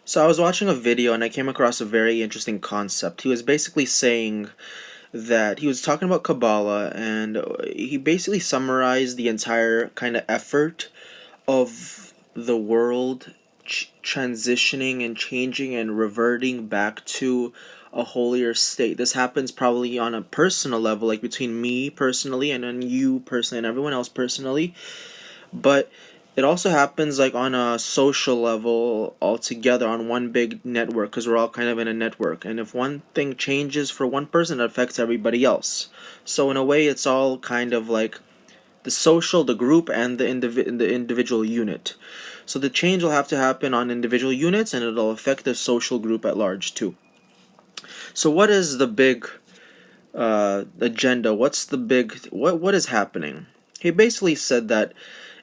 So I was watching a video and I came across a very interesting concept. He was basically saying that he was talking about Kabbalah, and he basically summarized the entire kind of effort of the world transitioning and changing and reverting back to a holier state. This happens probably on a personal level, like between me personally and then you personally and everyone else personally, but it also happens like on a social level altogether on one big network, because we're all kind of in a network, and if one thing changes for one person, it affects everybody else. So in a way, it's all kind of like the social, the group, and the individual unit. So the change will have to happen on individual units, and it'll affect the social group at large too. So what is the big agenda? What's the big what is happening? He basically said that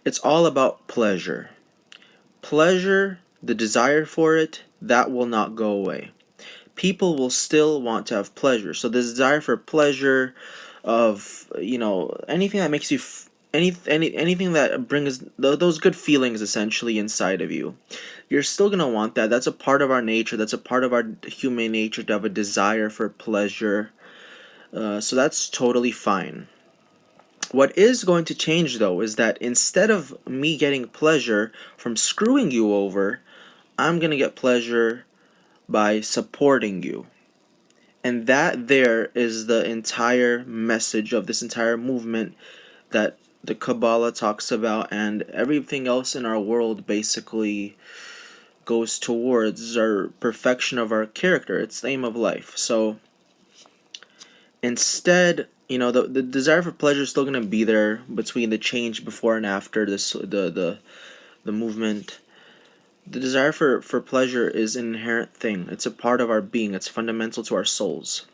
it's all about pleasure. Pleasure, the desire for it, that will not go away. People will still want to have pleasure. So the desire for pleasure, of anything that makes you anything that brings those good feelings essentially inside of you, you're still gonna want that. That's a part of our nature. That's a part of our human nature to have a desire for pleasure. So that's totally fine. What is going to change though is that instead of me getting pleasure from screwing you over, I'm going to get pleasure by supporting you. And that there is the entire message of this entire movement that the Kabbalah talks about, and everything else in our world basically goes towards our perfection of our character. It's the aim of life. So instead, the desire for pleasure is still going to be there between the change before and after this, the movement. The desire for pleasure is an inherent thing. It's a part of our being. It's fundamental to our souls.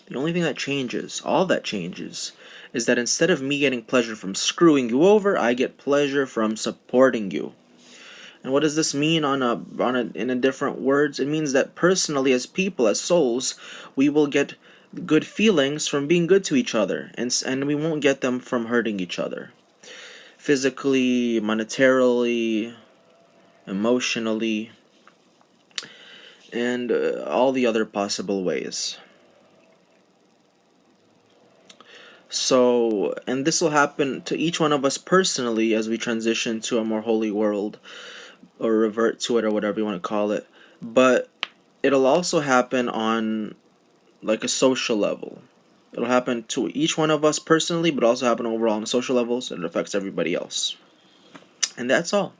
The only thing that changes, all that changes, is that instead of me getting pleasure from screwing you over, I get pleasure from supporting you. And what does this mean in a different words? It means that personally, as people, as souls, we will get good feelings from being good to each other, and we won't get them from hurting each other. Physically, monetarily, emotionally, and all the other possible ways. So, and this will happen to each one of us personally as we transition to a more holy world, or revert to it, or whatever you want to call it. But it'll also happen on like a social level. It'll happen to each one of us personally, but also happen overall on a social level, so it affects everybody else. And that's all.